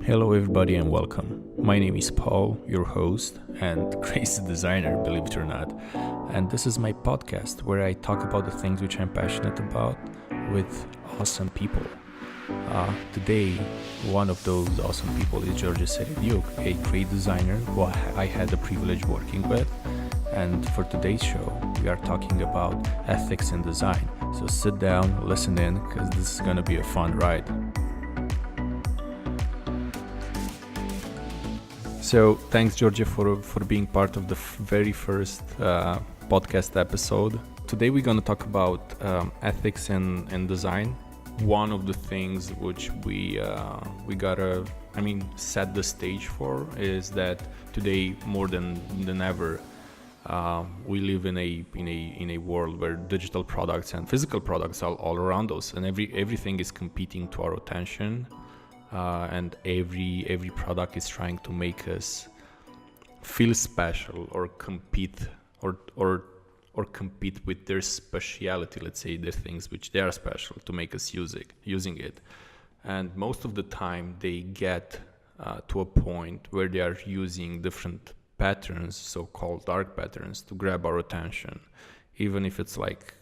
Hello, everybody, and welcome. My name is Paul, your host and crazy designer, believe it or not. And this is my podcast where I talk about the things which I'm passionate about with awesome people. Today, one of those awesome people is George Serediuc, a great designer who I had the privilege working with. And for today's show, we are talking about ethics in design. So sit down, listen in, because this is going to be a fun ride. So thanks, Georgia, for being part of the very first podcast episode. Today we're going to talk about ethics in design. One of the things which we gotta, set the stage for is that today more than ever, we live in a world where digital products and physical products are all around us, and everything is competing to our attention. And every product is trying to make us feel special or compete or compete with their speciality. Let's say the things which they are special to make us using it. And most of the time they get to a point where they are using different patterns, so-called dark patterns, to grab our attention, even if it's like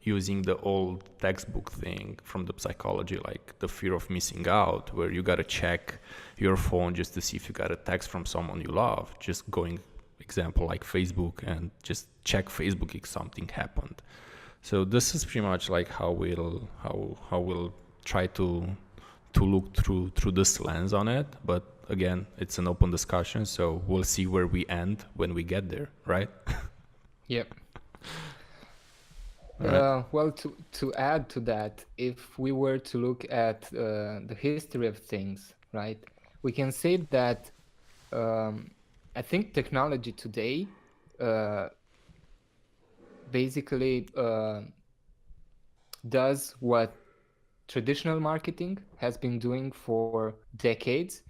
using the old textbook thing from the psychology, like the fear of missing out, where you gotta check your phone just to see if you got a text from someone you love. Just going example like Facebook, and just check Facebook if something happened. So this is pretty much like how we'll try to look through this lens on it. But again, it's an open discussion, so we'll see where we end when we get there, right? Yep. Right. Well, to add to that, if we were to look at the history of things, right, we can say that I think technology today basically does what traditional marketing has been doing for decades,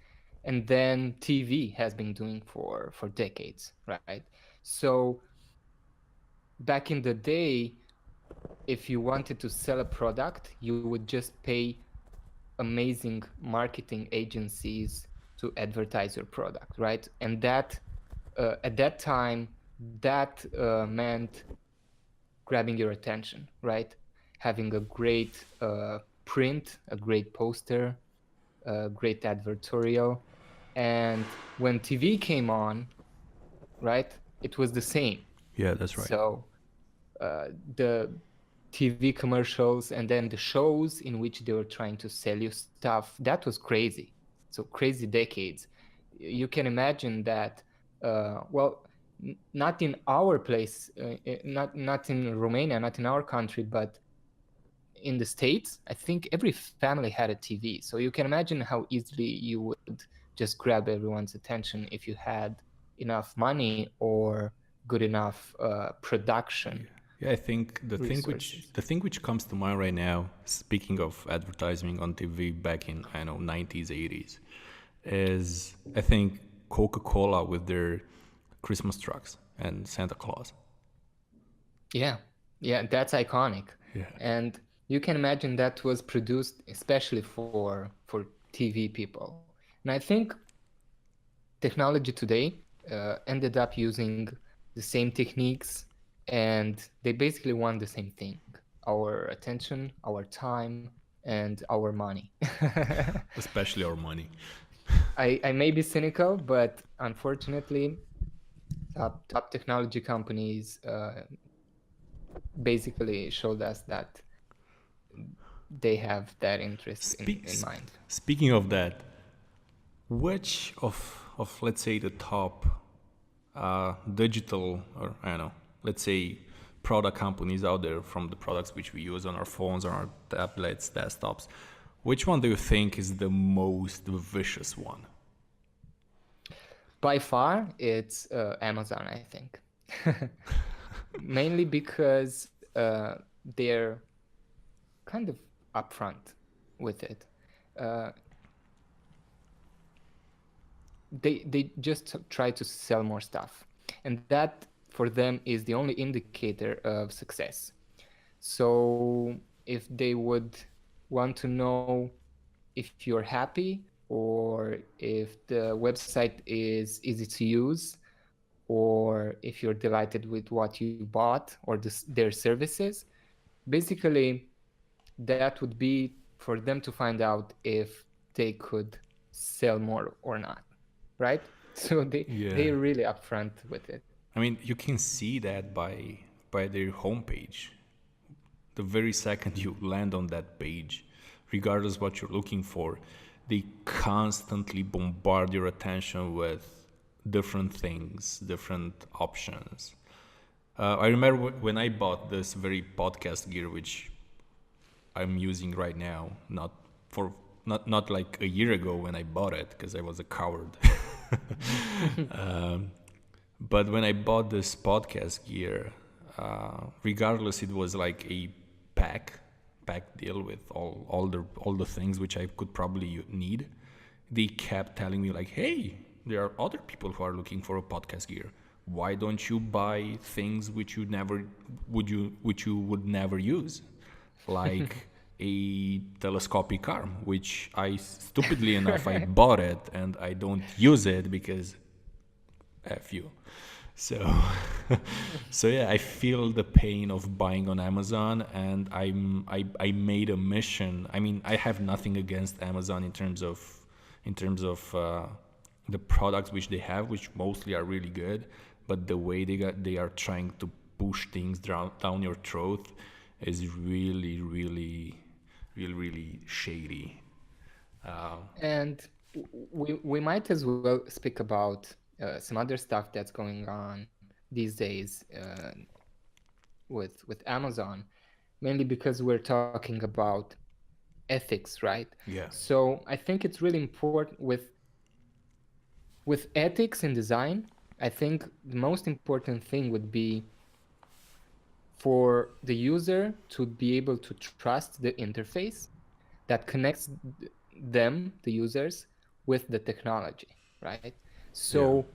and then TV has been doing for decades, right? So back in the day, if you wanted to sell a product, you would just pay amazing marketing agencies to advertise your product, right? And that at that time, that meant grabbing your attention, right? Having a great print, a great poster, a great advertorial. And when TV came on, right, it was the same. Yeah, that's right. So the TV commercials and then the shows in which they were trying to sell you stuff, that was crazy. So crazy decades. You can imagine that, not in our place, not in Romania, not in our country, but in the States, I think every family had a TV. So you can imagine how easily you would just grab everyone's attention if you had enough money or good enough production. Yeah, I think Resources. the thing which comes to mind right now, speaking of advertising on TV back in 90s, 80s, is I think Coca-Cola with their Christmas trucks and Santa Claus. Yeah, that's iconic. Yeah. And you can imagine that was produced especially for TV people. And I think technology today ended up using the same techniques, and they basically want the same thing: our attention, our time, and our money. Especially our money. I may be cynical, but unfortunately, top technology companies basically showed us that they have that interest in mind. Speaking of that, which of let's say the top digital, or I don't know, let's say product companies out there, from the products which we use on our phones, on our tablets, desktops, which one do you think is the most vicious one? By far, it's Amazon, I think. Mainly because they're kind of upfront with it. They just try to sell more stuff, and that for them is the only indicator of success. So if they would want to know if you're happy, or if the website is easy to use, or if you're delighted with what you bought or their services. Basically, that would be for them to find out if they could sell more or not, right? So Yeah. they're really upfront with it. I mean, you can see that by their homepage. The very second you land on that page, regardless what you're looking for, they constantly bombard your attention with different things, different options. I remember when I bought this very podcast gear, which I'm using right now, not like a year ago when I bought it because I was a coward. But when I bought this podcast gear, regardless, it was like a pack deal with all the things which I could probably need. They kept telling me like, "Hey, there are other people who are looking for a podcast gear. Why don't you buy things which you would never use, like a telescopic arm, which I stupidly enough I bought it and I don't use it because F you." So, so yeah, I feel the pain of buying on Amazon, and I made a mission. I mean, I have nothing against Amazon in terms of the products which they have, which mostly are really good, but the way they are trying to push things down your throat is really shady. And we might as well speak about some other stuff that's going on these days with Amazon, mainly because we're talking about ethics, right? Yeah. So I think it's really important with ethics in design. I think the most important thing would be for the user to be able to trust the interface that connects them, the users, with the technology, right? Yeah. So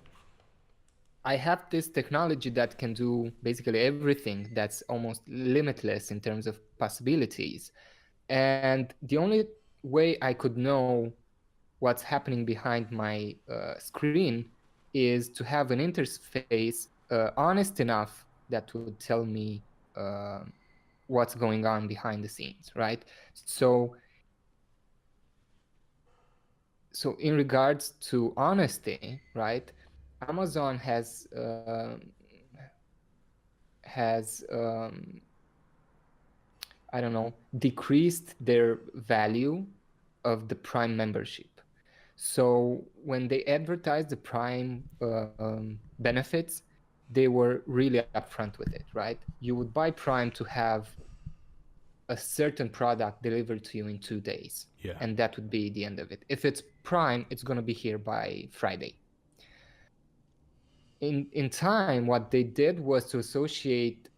I have this technology that can do basically everything, that's almost limitless in terms of possibilities. And the only way I could know what's happening behind my screen is to have an interface honest enough that would tell me uh, what's going on behind the scenes, right? So in regards to honesty, right, Amazon has I don't know, decreased their value of the Prime membership. So when they advertised the Prime benefits, they were really upfront with it, right? You would buy Prime to have a certain product delivered to you in 2 days, Yeah. and that would be the end of it. If it's Prime, it's going to be here by Friday. In time, what they did was to associate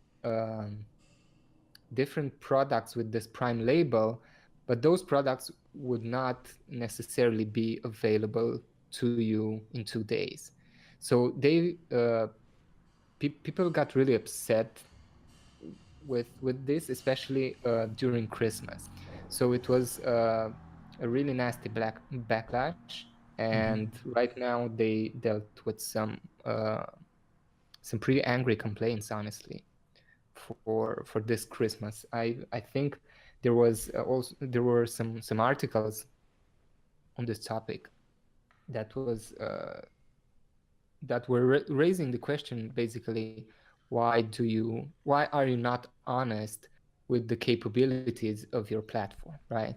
different products with this Prime label, but those products would not necessarily be available to you in 2 days. So people got really upset with this, especially during Christmas. So it was a really nasty backlash, and right now they dealt with some pretty angry complaints, honestly, for this Christmas. I think there were some articles on this topic that was that were raising the question, basically, why are you not honest with the capabilities of your platform, right?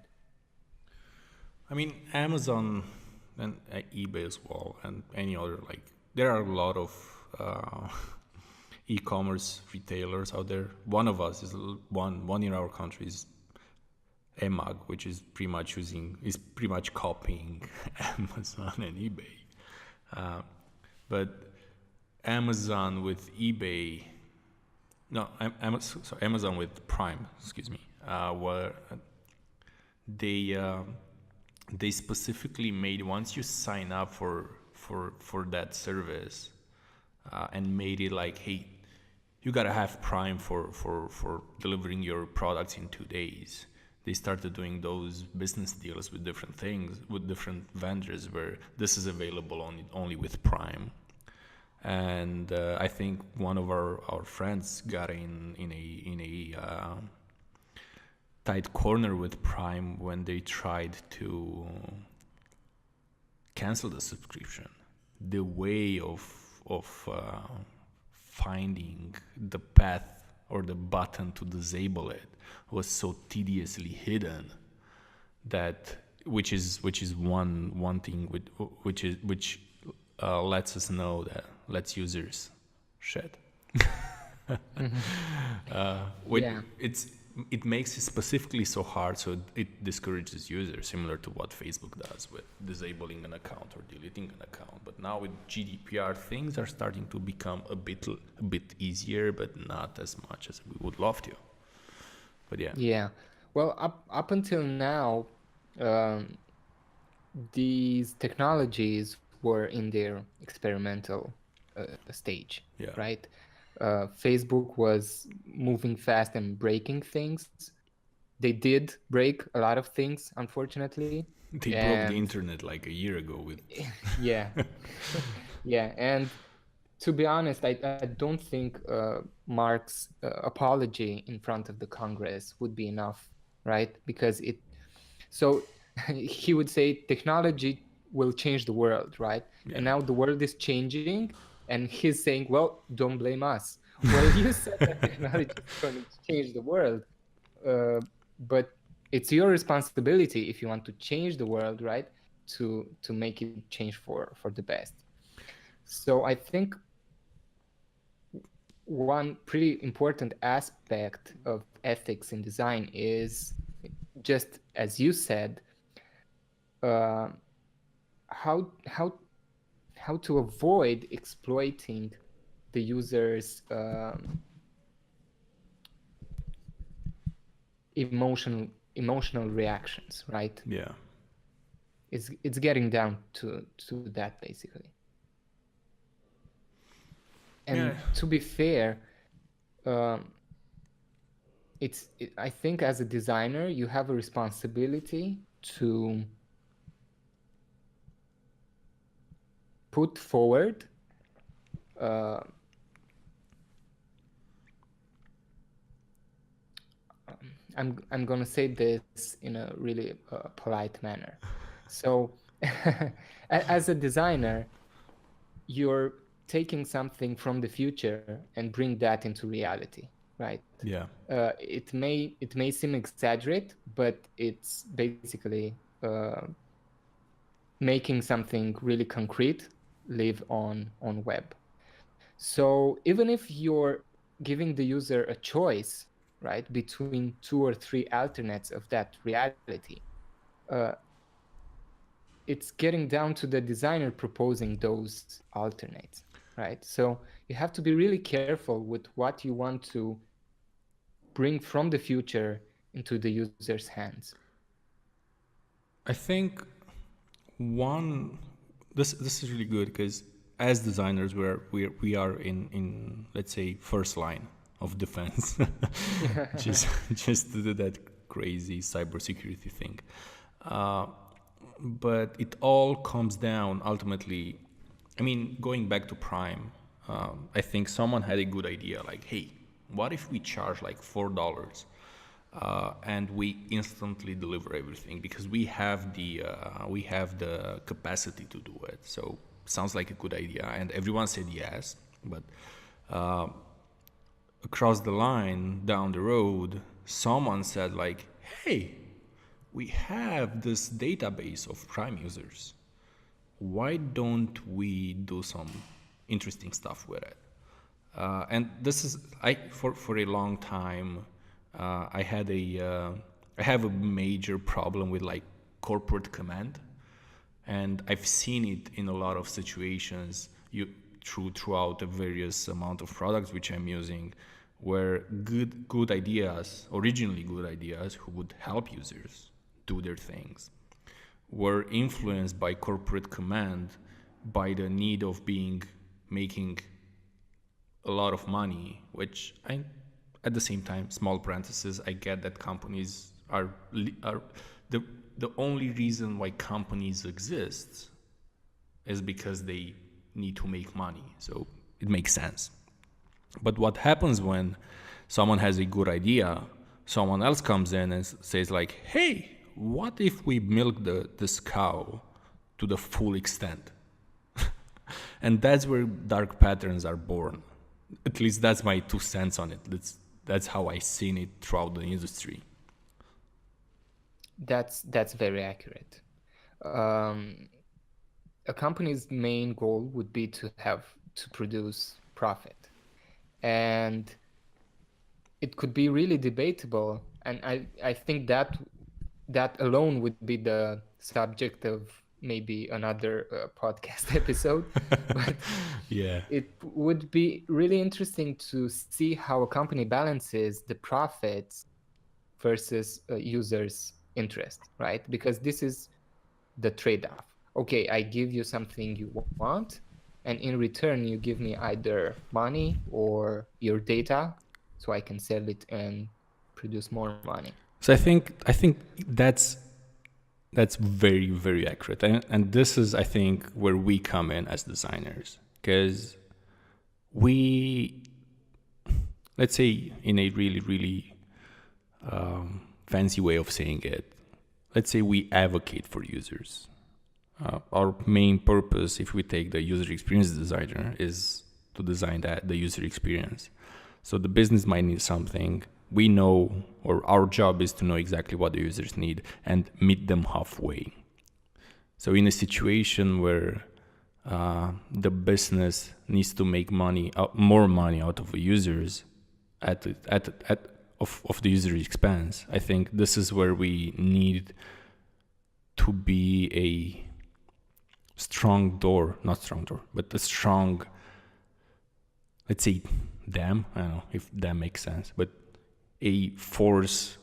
I mean, Amazon and eBay as well, and any other, like, there are a lot of e-commerce retailers out there. One of us is one in our country is EMAG, which is pretty much copying Amazon and eBay. But Amazon with eBay, no, Amazon with Prime, excuse me, where they specifically made, once you sign up for that service, and made it like, hey, you gotta have Prime for delivering your products in 2 days. they started doing those business deals with different things, with different vendors, where this is available only with Prime. And I think one of our friends got in a tight corner with Prime when they tried to cancel the subscription. The way of finding the path or the button to disable it was so tediously hidden that which is one thing which lets us know that lets users shed. Yeah. It makes it specifically so hard, so it discourages users, similar to what Facebook does with disabling an account or deleting an account. But now with GDPR, things are starting to become a bit easier, but not as much as we would love to. But yeah. Yeah. Well, up until now, um, these technologies were in their experimental stage, Yeah. right? Facebook was moving fast and breaking things. They did break a lot of things, unfortunately. They broke the internet like a year ago with Yeah. Yeah. And to be honest, I don't think Mark's apology in front of the Congress would be enough, right? Because so he would say technology will change the world, right? Yeah. And now the world is changing, and he's saying, well, don't blame us. Well, you said that technology is going to change the world, but it's your responsibility if you want to change the world, right? To make it change for the best. So I think one pretty important aspect of ethics in design is, just as you said, how to avoid exploiting the user's emotional reactions, right? Yeah. It's getting down to that, basically. And to be fair, I think as a designer, you have a responsibility to put forward I'm going to say this in a really polite manner. So as a designer, you're taking something from the future and bring that into reality, right? Yeah. It may seem exaggerate, but it's basically making something really concrete live on web. So even if you're giving the user a choice, right, between 2 or 3 alternates of that reality, it's getting down to the designer proposing those alternates, right? So you have to be really careful with what you want to bring from the future into the user's hands. I think this is really good because as designers we are in let's say first line of defense, just to do that crazy cybersecurity thing. But it all comes down ultimately. I mean, going back to Prime, I think someone had a good idea. Like, hey, what if we charge like $4 and we instantly deliver everything because we have the capacity to do it. So sounds like a good idea, and everyone said yes. But across the line, down the road, someone said like, hey, we have this database of Prime users. Why don't we do some interesting stuff with it? And this is for a long time. I have a major problem with like corporate and I've seen it in a lot of situations throughout the various amount of products which I'm using, where good ideas, originally good ideas, who would help users do their things, were influenced by corporate command, by the need of making a lot of money, which at the same time, small parentheses, I get that companies are the the only reason why companies exist is because they need to make money. So it makes sense. But what happens when someone has a good idea, someone else comes in and says like, "Hey, what if we milk this cow to the full extent?" And that's where dark patterns are born. At least that's my 2 cents on it. That's how I seen it throughout the industry. That's very accurate. Um, a company's main goal would be to produce profit, and it could be really debatable. And I think that alone would be the subject of maybe another podcast episode. But Yeah. it would be really interesting to see how a company balances the profits versus users' interest, right? Because this is the trade-off. Okay, I give you something you want, and in return you give me either money or your data so I can sell it and produce more money. So I think that's very very accurate, and this is I think where we come in as designers, because we, let's say in a really really fancy way of saying it, let's say we advocate for users. Our main purpose, if we take the user experience designer, is to design the user experience. So the business might need something. We know, or our job is to know exactly what the users need and meet them halfway. So in a situation where the business needs to make money, more money out of the users of the user expense, I think this is where we need to be a not strong door, but a strong, let's say, dam. I don't know if that makes sense, but a force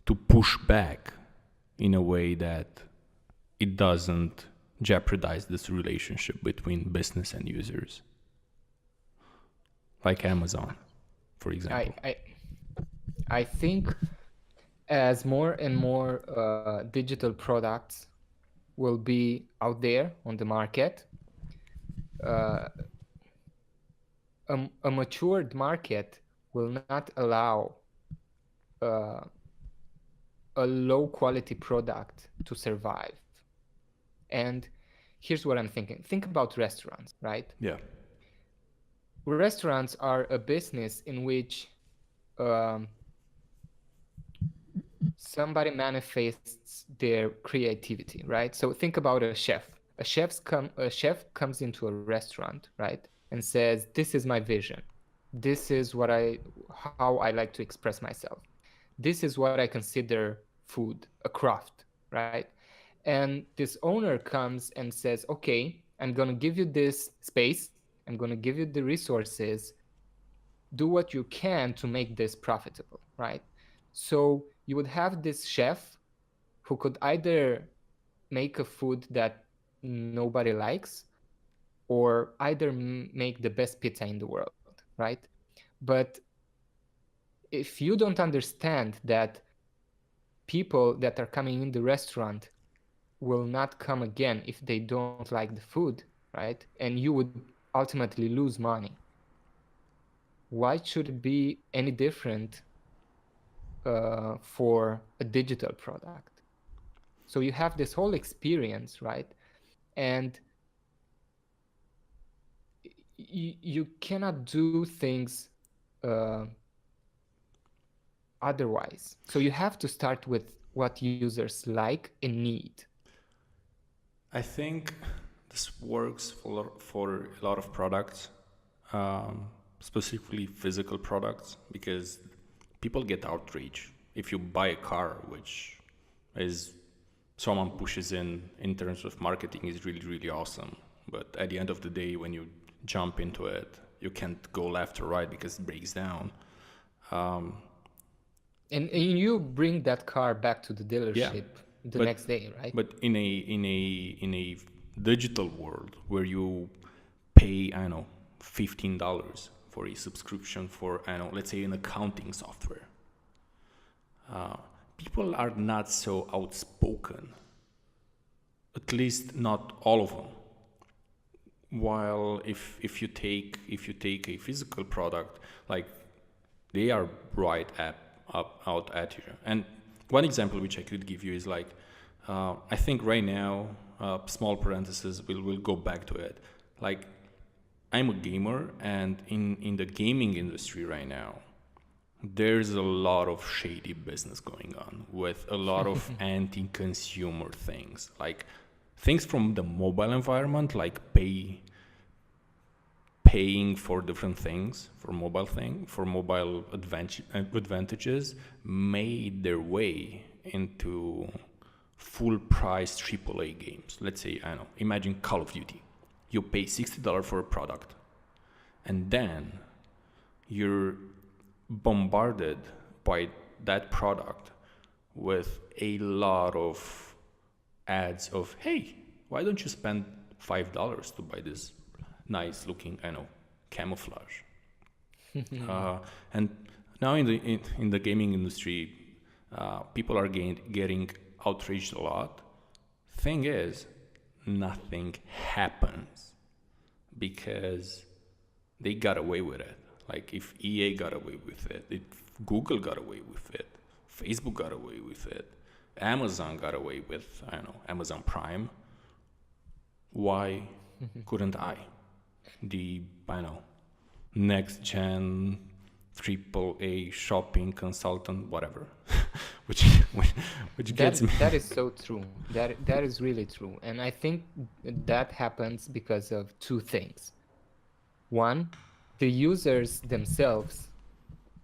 to push back in a way that it doesn't jeopardize this relationship between business and users, like Amazon, for example. I think as more and more digital products will be out there on the market, uh, a matured market will not allow uh, a low quality product to survive. And here's what I'm thinking. Think about restaurants, right? Yeah. Restaurants are a business in which um, somebody manifests their creativity, right? So think about a chef. A chef comes into a restaurant, right, and says, "This is my vision. This is how I like to express myself. This is what I consider food, a craft," right? And this owner comes and says, "Okay, I'm going to give you this space. I'm going to give you the resources. Do what you can to make this profitable," right? So you would have this chef who could either make a food that nobody likes or either make the best pizza in the world, right? But if you don't understand that people that are coming in the restaurant will not come again if they don't like the food, right? And you would ultimately lose money. Why should it be any different for a digital product? So you have this whole experience, right? And you cannot do things otherwise. So you have to start with what users like and need. I think this works for a lot of products, specifically physical products, because people get outraged if you buy a car, which is someone pushes in terms of marketing is really really awesome. But at the end of the day, when you jump into it, you can't go left or right because it breaks down. And you bring that car back to the dealership the but- next day, right? But in a digital world where you pay, I don't know, $15 for a subscription for, I don't know, let's say an accounting software, people are not so outspoken, at least not all of them. While if you take a physical product, like they are right out at you. And one example which I could give you is like, I think right now, small parentheses, we'll go back to it. Like, I'm a gamer, and in the gaming industry right now, there's a lot of shady business going on with a lot of anti-consumer things, like things from the mobile environment, like paying for different things, for mobile advantages, made their way into full price AAA games. Let's say, I don't know, imagine Call of Duty. You pay $60 for a product, and then you're bombarded by that product with a lot of ads of, hey, why don't you spend $5 to buy this nice looking, I know, camouflage. And now in the gaming industry, people are getting outraged a lot. Thing is, nothing happens because they got away with it. Like, if EA got away with it, if Google got away with it, Facebook got away with it, Amazon got away with, I don't know, Amazon Prime, why couldn't I? The, I know, next gen AAA shopping consultant, whatever, which gets me. That is so true. That is really true. And I think that happens because of two things. One, the users themselves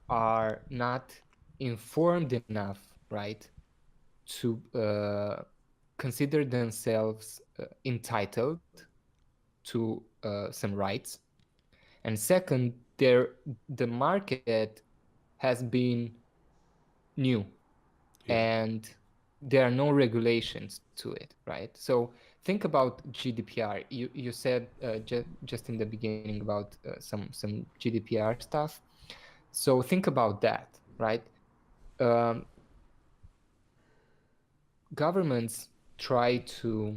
are not informed enough, right, to consider themselves entitled to some rights. And second, the market has been new, and there are no regulations to it, right? So think about GDPR. You said just in the beginning about some GDPR stuff. So think about that, right? Governments try to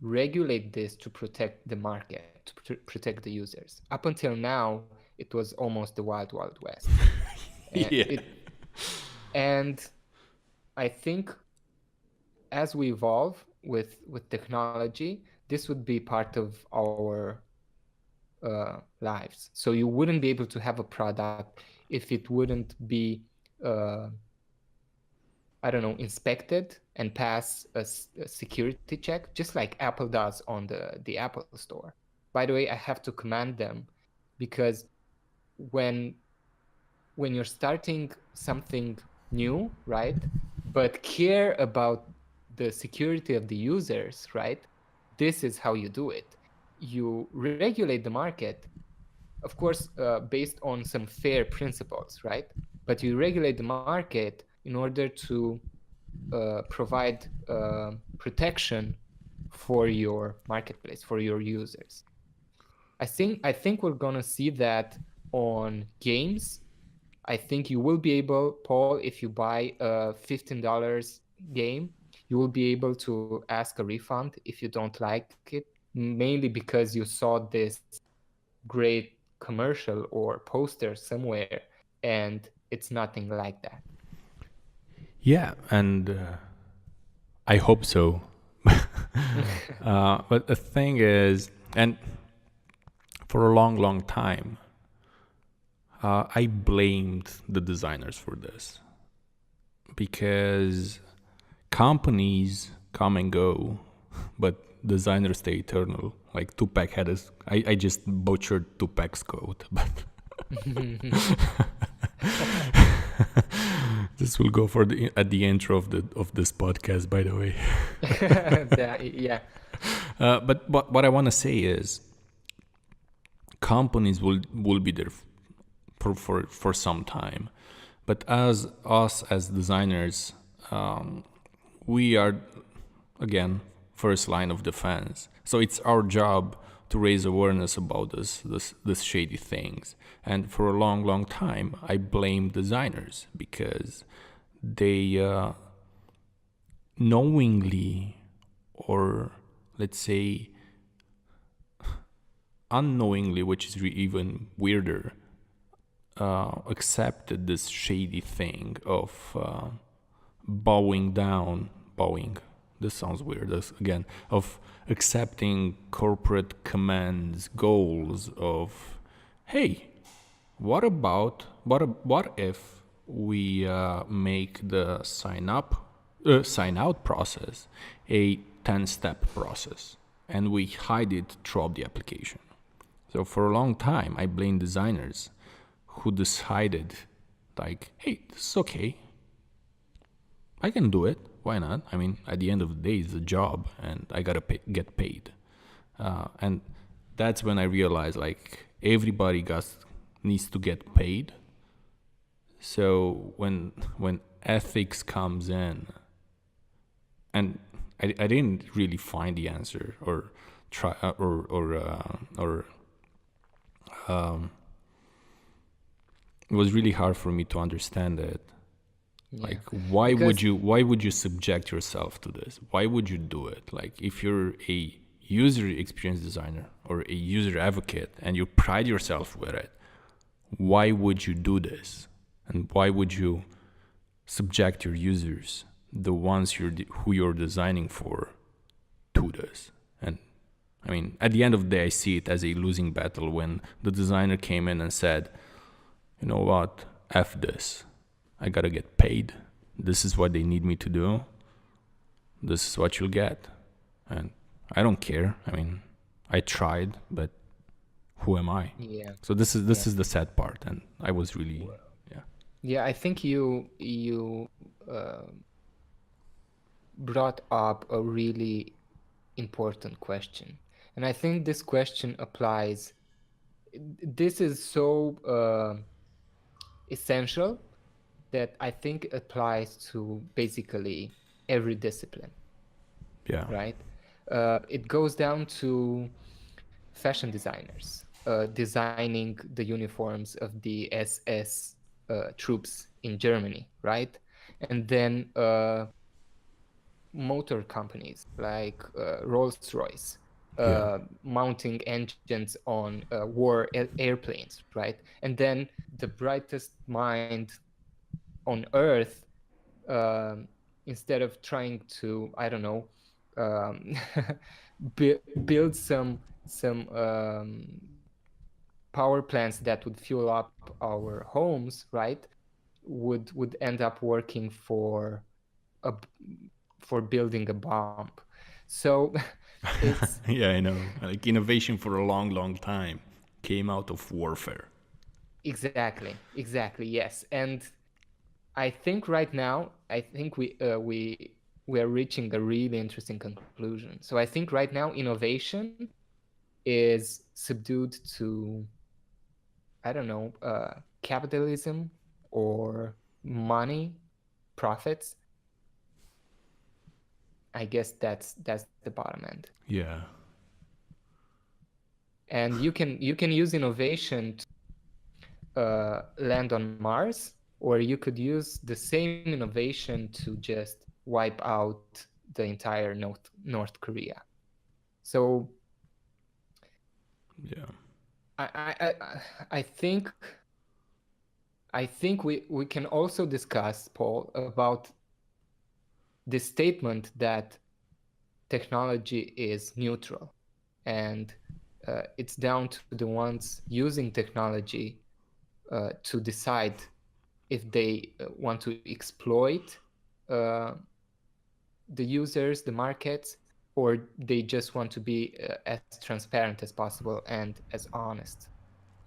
regulate this to protect the market, to protect the users. Up until now, it was almost the wild, wild west. And I think as we evolve with technology, this would be part of our lives. So you wouldn't be able to have a product if it wouldn't be, I don't know, inspected and pass a security check, just like Apple does on the Apple Store. By the way, I have to commend them, because when you're starting something new, right, but care about the security of the users, right, this is how you do it. You regulate the market, of course, based on some fair principles, right? But you regulate the market in order to provide protection for your marketplace, for your users. I think we're gonna see that on games. I think you will be able, Paul, if you buy a $15 game, you will be able to ask a refund if you don't like it, mainly because you saw this great commercial or poster somewhere, and it's nothing like that. Yeah, and I hope so. But the thing is, and for a long time, I blamed the designers for this, because companies come and go, but designers stay eternal. Like Tupac had this. I just butchered Tupac's quote, but this will go for at the intro of this podcast, by the way. Yeah. But what I want to say is, companies will be there for some time, but as us as designers, we are, again, first line of defense. So it's our job to raise awareness about this shady things. And for a long time, I blamed designers, because they knowingly, or let's say unknowingly, which is even weirder, accepted this shady thing of bowing. This sounds weird. Again, of accepting corporate commands, goals of, hey, what if we make the sign out process a 10-step process, and we hide it throughout the application. So for a long time, I blamed designers who decided, like, hey, this is okay. I can do it. Why not? I mean, at the end of the day, it's a job, and I gotta get paid. And that's when I realized, like, everybody needs to get paid. So when ethics comes in, and I didn't really find the answer or try it was really hard for me to understand it. Yeah. Like, why would you subject yourself to this? Why would you do it? Like, if you're a user experience designer or a user advocate and you pride yourself with it, why would you do this? And why would you subject your users, the ones who you're designing for, to this? And I mean, at the end of the day, I see it as a losing battle when the designer came in and said, you know what, F this. I gotta get paid. This is what they need me to do. This is what you'll get. And I don't care. I mean, I tried, but who am I? Yeah. So this is the sad part, and I was really Yeah, I think you brought up a really important question, and I think this question applies. This is so essential that I think applies to basically every discipline, yeah. right? It goes down to fashion designers designing the uniforms of the SS troops in Germany, right? And then motor companies like Rolls-Royce Yeah. mounting engines on war airplanes, right? And then the brightest mind on Earth, instead of trying to, I don't know, um, build some power plants that would fuel up our homes, right? Would end up working a for building a bomb. So it's Yeah, I know. Like, innovation for a long time came out of warfare. exactly, yes. And I think right now, I think we are reaching a really interesting conclusion. So I think right now innovation is subdued to, I don't know, capitalism or money, profits. I guess that's the bottom end. Yeah. And you can use innovation to land on Mars, or you could use the same innovation to just wipe out the entire North Korea. So Yeah. I think we can also discuss, Paul, about the statement that technology is neutral, and it's down to the ones using technology to decide if they want to exploit the users, the markets, or they just want to be as transparent as possible and as honest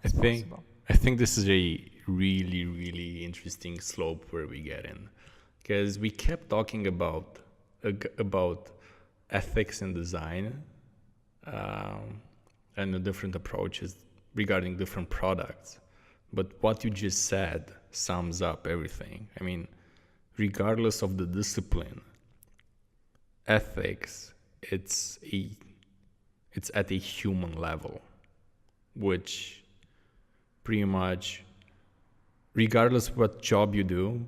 I as think possible. I think this is a really interesting slope where we get in, because we kept talking about ethics in design, and the different approaches regarding different products. But what you just said sums up everything. I mean, regardless of the discipline, ethics, it's at a human level, which pretty much, regardless what job you do,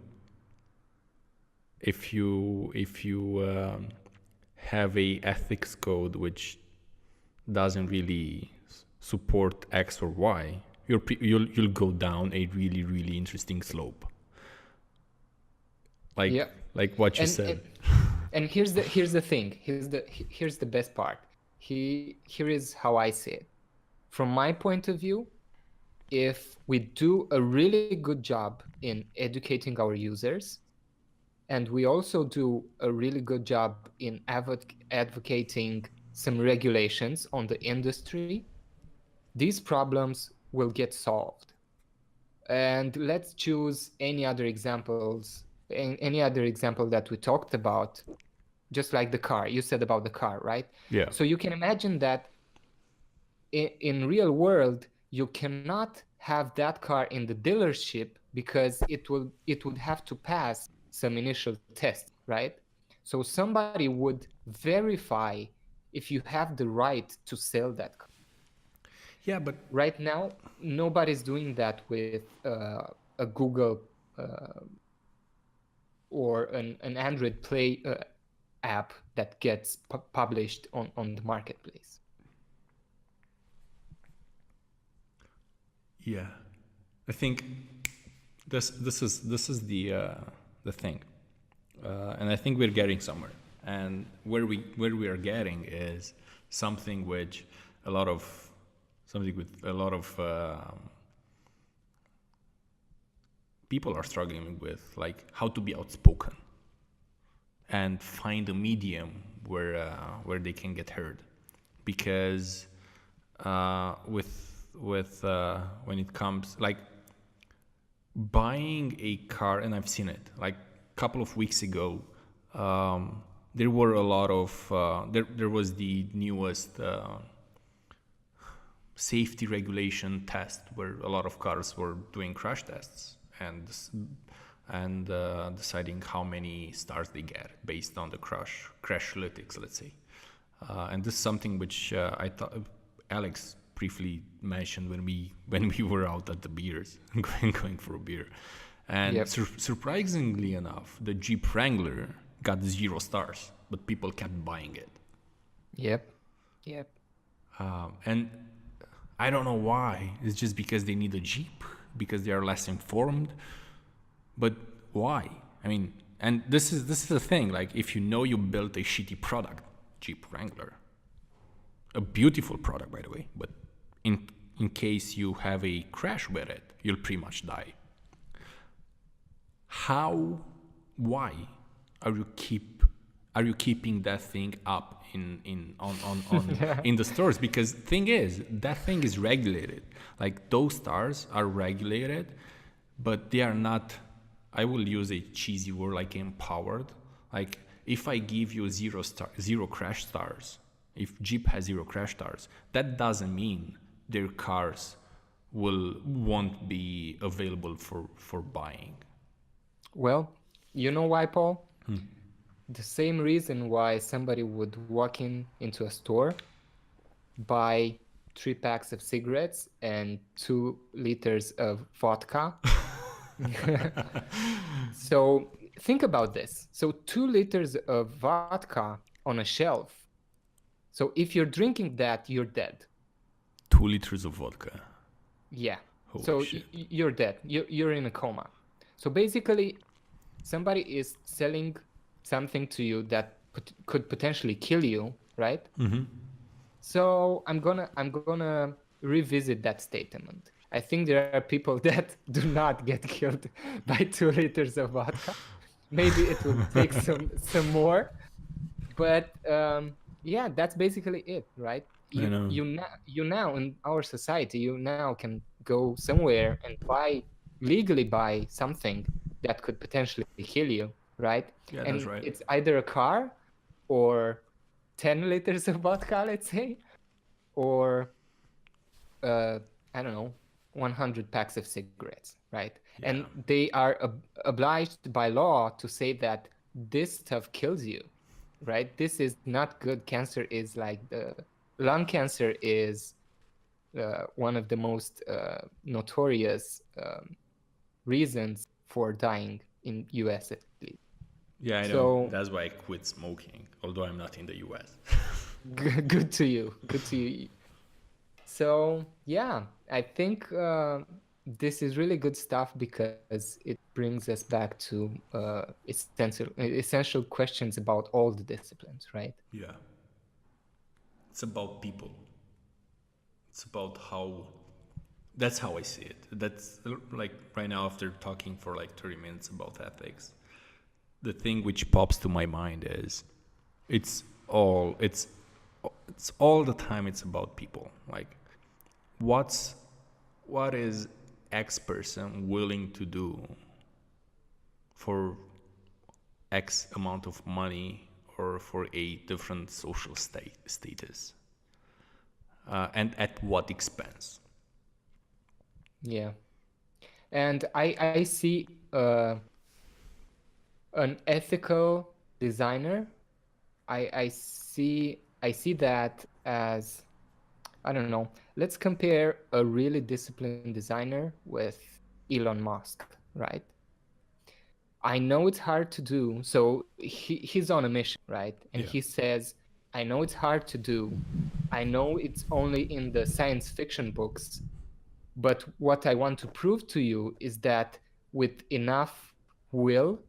if you have a ethics code which doesn't really support X or Y, you'll go down a really interesting slope. Like Yeah. like what you And said. and here's the thing. Here's the best part. Here is how I see it. From my point of view, if we do a really good job in educating our users, and we also do a really good job in advocating some regulations on the industry, these problems will get solved. And let's choose any other example that we talked about, just like the car. You said about the car, right? Yeah. So you can imagine that in real world, you cannot have that car in the dealership because it would have to pass some initial tests, right? So somebody would verify if you have the right to sell that car. Yeah, but Right now, nobody's doing that with a Google or an Android Play app that gets published on the marketplace. yeah, I think this is the thing, and I think we're getting somewhere. And where we are getting is something which a lot of something with a lot of people are struggling with, like how to be outspoken and find a medium where they can get heard, because with when it comes like buying a car, and I've seen it like a couple of weeks ago. There were a lot of there was the newest safety regulation test where a lot of cars were doing crash tests and deciding how many stars they get based on the crash analytics, let's say. And this is something which I thought Alex briefly mentioned when we were out at the beers, going for a beer. And Yep. Surprisingly enough, the Jeep Wrangler got 0 stars, but people kept buying it. Yep. Yep. And I don't know why. It's just because they need a Jeep, because they are less informed. But why? I mean, and this is the thing. Like, if you know you built a shitty product, Jeep Wrangler, a beautiful product, by the way, but in case you have a crash with it, you'll pretty much die. Why are you keeping that thing up in in the stores? Because thing is, that thing is regulated. Like, those stars are regulated, but they are not, I will use a cheesy word like empowered. Like, if I give you 0 crash stars, if Jeep has 0 crash stars, that doesn't mean their cars won't be available for buying. Well, you know why, Paul? The same reason why somebody would walk into a store, buy 3 packs of cigarettes and 2 liters of vodka. So think about this. So 2 liters of vodka on a shelf. So if you're drinking that, you're dead. 2 liters of vodka. Yeah. Holy So shit. you're dead. You're in a coma. So basically, somebody is selling something to you that could potentially kill you, right? Mm-hmm. So I'm gonna revisit that statement. I think there are people that do not get killed by 2 liters of vodka. Maybe it will take some more, but yeah, that's basically it, right? I know. You now in our society, you now can go somewhere and legally buy something that could potentially kill you, right? Yeah, And that's right. it's either a car or 10 liters of vodka, let's say, or I don't know, 100 packs of cigarettes, right? Yeah. And they are obliged by law to say that this stuff kills you, right? This is not good. Cancer is like lung cancer is one of the most notorious reasons for dying in US at least. Yeah, I know. So That's why I quit smoking, although I'm not in the US. good to you. Good to you. So yeah, I think this is really good stuff because it brings us back to essential questions about all the disciplines, right? Yeah. It's about people. It's about how. That's how I see it. That's like right now, after talking for like 30 minutes about ethics, the thing which pops to my mind is it's all it's it's all the time it's about people. Like what's what is X person willing to do for X amount of money or for a different social status, and at what expense? Yeah. And I see an ethical designer. I see that as, I don't know. Let's compare a really disciplined designer with Elon Musk, right? I know it's hard to do. So he's on a mission, right? And Yeah. he says, I know it's hard to do. I know it's only in the science fiction books, but what I want to prove to you is that with enough will,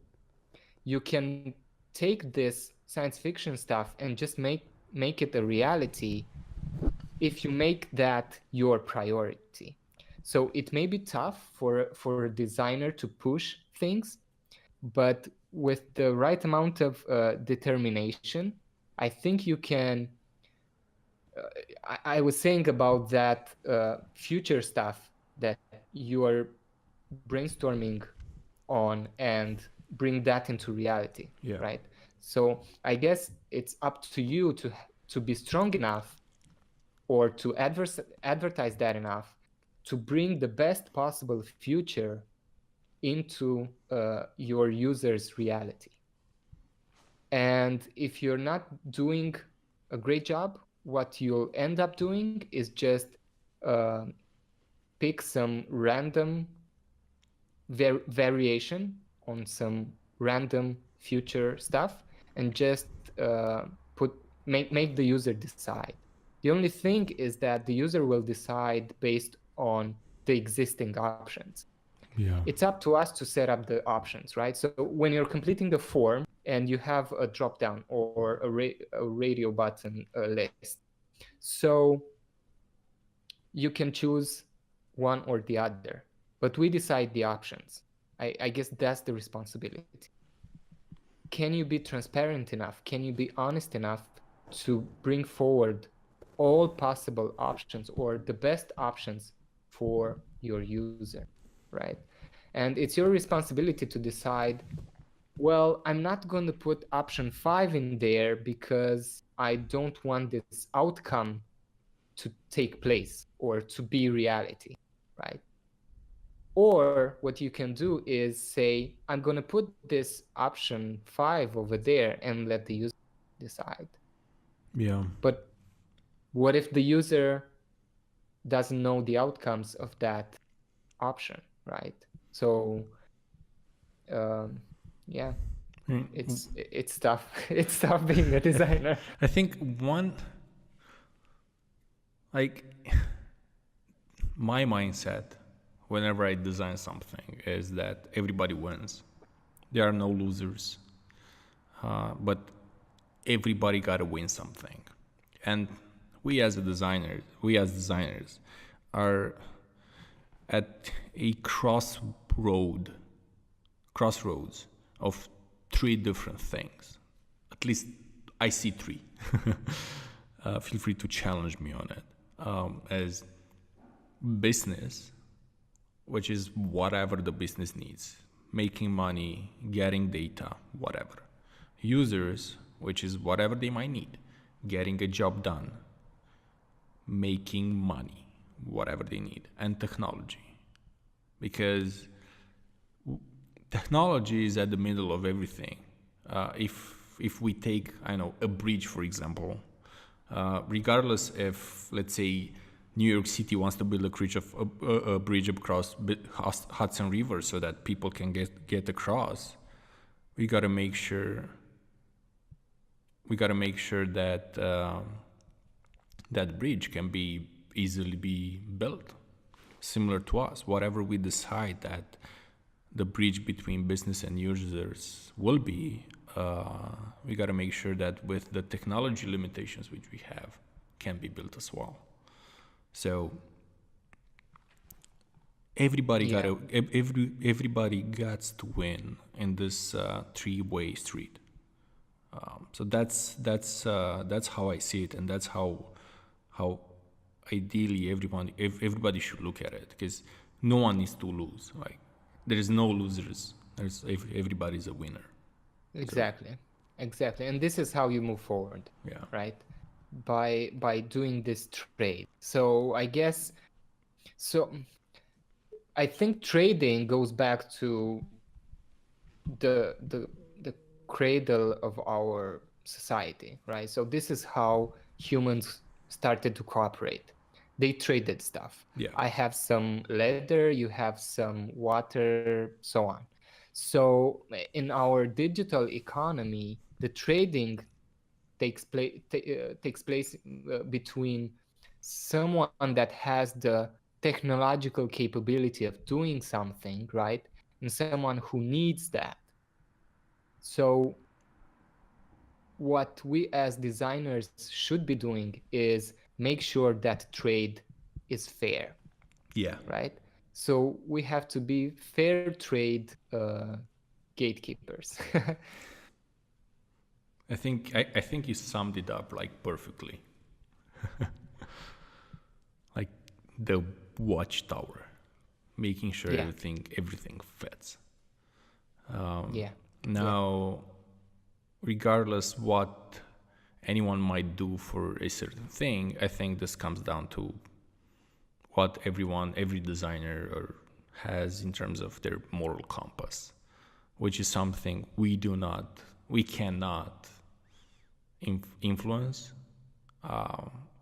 you can take this science fiction stuff and just make it a reality if you make that your priority. So it may be tough for a designer to push things, but with the right amount of determination, I think you can. I was saying about that future stuff that you are brainstorming on and bring that into reality, Yeah. right? So I guess it's up to you to be strong enough or to advertise that enough to bring the best possible future into your user's reality. And if you're not doing a great job, what you'll end up doing is just uh, pick some random variation on some random future stuff and just put make the user decide. The only thing is that the user will decide based on the existing options. Yeah. It's up to us to set up the options, right? So when you're completing the form and you have a drop down or a radio button list, so you can choose one or the other, but we decide the options. I guess that's the responsibility. Can you be transparent enough? Can you be honest enough to bring forward all possible options or the best options for your user, right? And it's your responsibility to decide, well, I'm not going to put option 5 in there because I don't want this outcome to take place or to be reality, right? Or what you can do is say, I'm going to put this option 5 over there and let the user decide. Yeah. But what if the user doesn't know the outcomes of that option, right? So, yeah, Mm, it's tough. It's tough being a designer. I think like my mindset whenever I design something is that everybody wins. There are no losers, but everybody gotta win something, and we as designers, are at a crossroads of three different things. At least I see three. Feel free to challenge me on it. As business, which is whatever the business needs, making money, getting data, whatever. Users, which is whatever they might need, getting a job done, making money, whatever they need, and technology. Because technology is at the middle of everything. If we take, I know, a bridge, for example, regardless if, let's say, New York City wants to build a bridge across Hudson River so that people can get across, we got to make sure that that bridge can be easily be built, similar to us. Whatever we decide that the bridge between business and users will be, we got to make sure that with the technology limitations which we have, can be built as well. So everybody everybody gets to win in this three-way street. So that's how I see it, and that's how ideally everybody should look at it, because no one needs to lose. Like, there is no losers. Everybody's a winner. Exactly. And this is how you move forward. Yeah. Right. By doing this trade. So I guess, I think trading goes back to the cradle of our society, right? So this is how humans started to cooperate. They traded stuff. Yeah. I have some leather, you have some water, so on. So in our digital economy, the trading takes place between someone that has the technological capability of doing something, right, and someone who needs that. So what we as designers should be doing is make sure that trade is fair. Yeah. Right. So we have to be fair trade gatekeepers. I think you summed it up like perfectly. Like the watchtower, making sure everything fits. Now, regardless what anyone might do for a certain thing, I think this comes down to what every designer has in terms of their moral compass, which is something we cannot influence.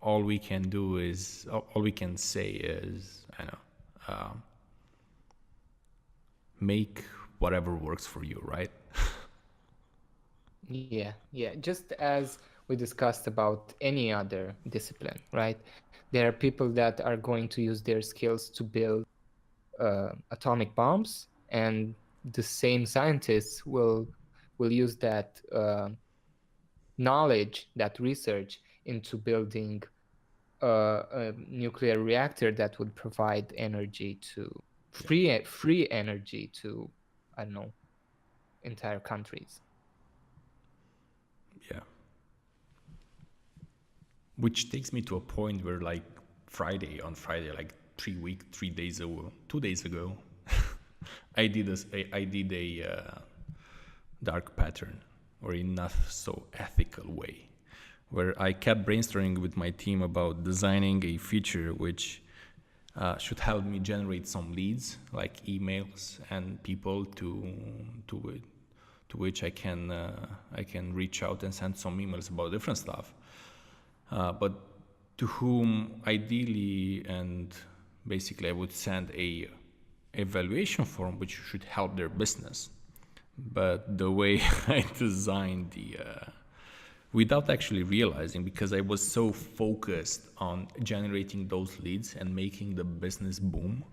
All we can say is, make whatever works for you, right? Yeah. Just as we discussed about any other discipline, right? There are people that are going to use their skills to build atomic bombs, and the same scientists will use that knowledge, that research, into building a nuclear reactor that would provide energy to free energy to, I don't know, entire countries. Yeah. Which takes me to a point where, like, on Friday, like 2 days ago, I did a dark pattern, or a not so ethical way, where I kept brainstorming with my team about designing a feature which should help me generate some leads, like emails and people to which I can reach out and send some emails about different stuff, but to whom ideally and basically I would send a evaluation form which should help their business. But the way I designed without actually realizing, because I was so focused on generating those leads and making the business boom,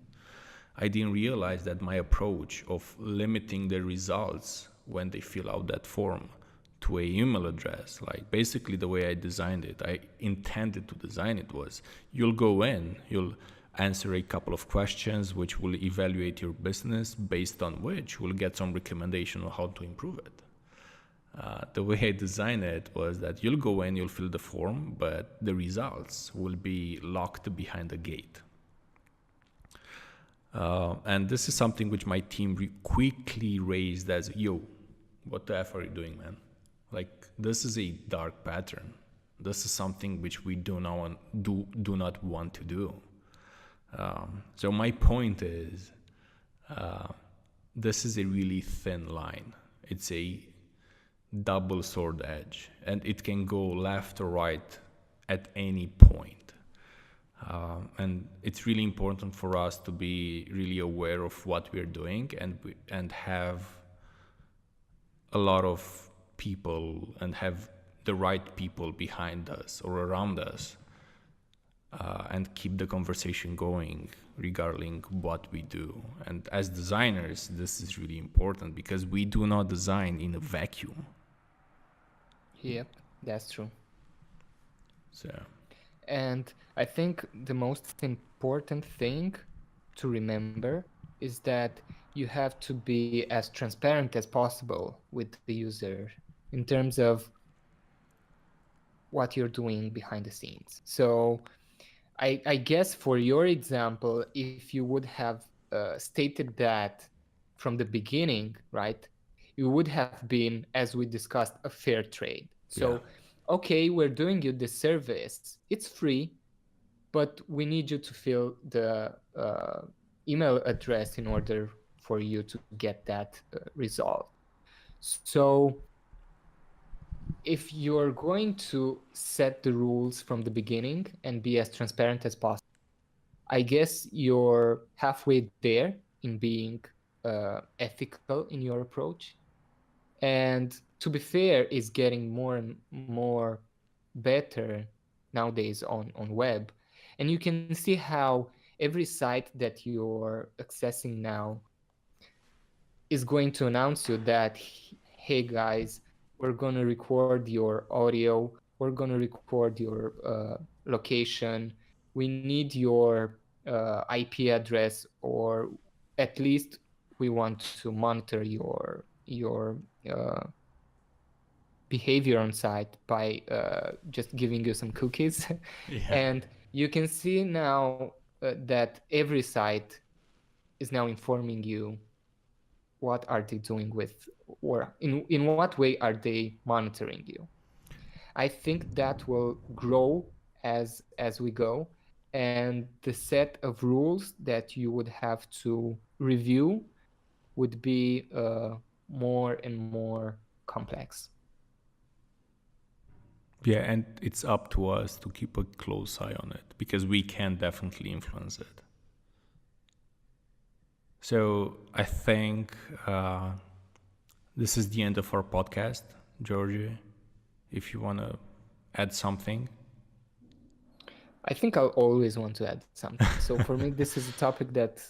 I didn't realize that my approach of limiting the results when they fill out that form to a email address, like basically the way I designed it, I intended to design it was, you'll go in, you'll answer a couple of questions which will evaluate your business, based on which we'll get some recommendation on how to improve it. The way I designed it was that you'll go in, you'll fill the form, but the results will be locked behind a gate. And this is something which my team quickly raised as, yo, what the F are you doing, man? Like, this is a dark pattern. This is something which we do not want to do. So my point is, this is a really thin line. It's a double sword edge, and it can go left or right at any point. And it's really important for us to be really aware of what we're doing and have a lot of people and have the right people behind us or around us, and keep the conversation going regarding what we do. And as designers, this is really important because we do not design in a vacuum. Yep, that's true. So, And I think the most important thing to remember is that you have to be as transparent as possible with the user in terms of what you're doing behind the scenes. So I guess for your example, if you would have stated that from the beginning, right, it would have been, as we discussed, a fair trade. yeah. So, okay, we're doing you this service, it's free, but we need you to fill the email address in order for you to get that resolved. So, if you're going to set the rules from the beginning and be as transparent as possible, I guess you're halfway there in being ethical in your approach. And to be fair, is getting more and more better nowadays on web. And you can see how every site that you're accessing now is going to announce you that, hey guys, we're going to record your audio, we're going to record your location, we need your IP address, or at least we want to monitor your behavior on site by just giving you some cookies. Yeah. And you can see now that every site is now informing you what are they doing with, or in what way are they monitoring you. I think that will grow as we go, and the set of rules that you would have to review would be more and more complex. Yeah, and it's up to us to keep a close eye on it because we can definitely influence it. So I think this is the end of our podcast, Georgie. If you want to add something. I think I'll always want to add something. So for me, this is a topic that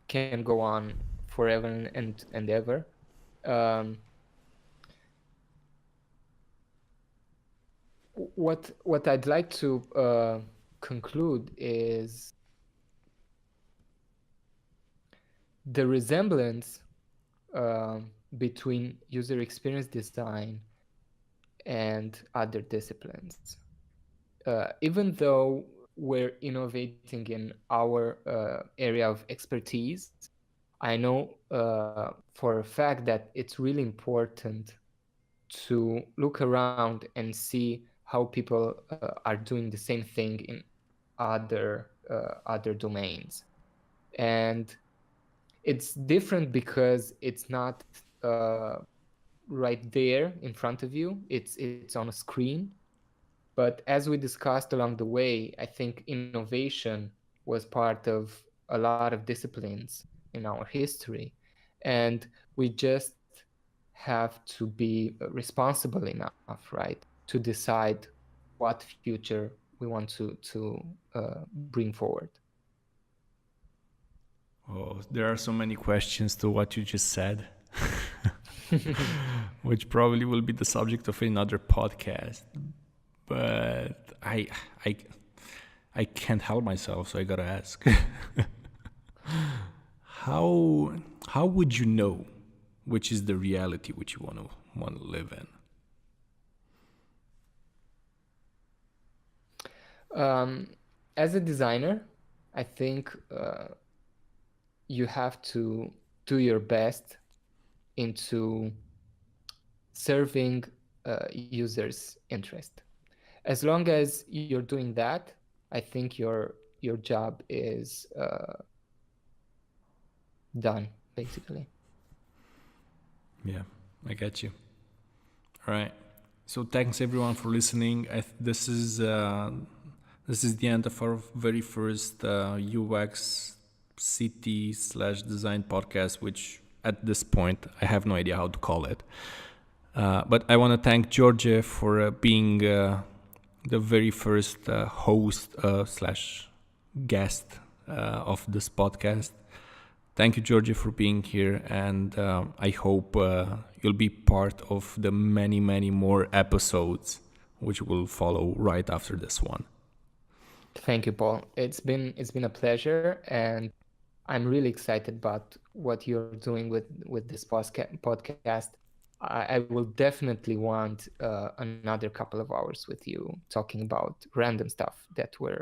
can go on forever and ever. What I'd like to conclude is the resemblance between user experience design and other disciplines. Even though we're innovating in our area of expertise, I know for a fact that it's really important to look around and see how people are doing the same thing in other domains. And it's different because it's not right there in front of you. It's on a screen. But as we discussed along the way, I think innovation was part of a lot of disciplines in our history. And we just have to be responsible enough, right, to decide what future we want to bring forward. Oh, there are so many questions to what you just said, which probably will be the subject of another podcast. But I can't help myself, so I gotta ask. How would you know which is the reality which you want to live in? As a designer, I think you have to do your best into serving users' interest. As long as you're doing that, I think your job is done, basically. Yeah, I get you. All right. So thanks everyone for listening. This is the end of our very first UX city / design podcast, which at this point. I have no idea how to call it. But I want to thank George for being the very first host slash guest of this podcast. Thank you, George, for being here, and I hope you'll be part of the many, many more episodes which will follow right after this one. Thank you, Paul. It's been a pleasure, and I'm really excited about what you're doing with this podcast. I will definitely want another couple of hours with you talking about random stuff that we're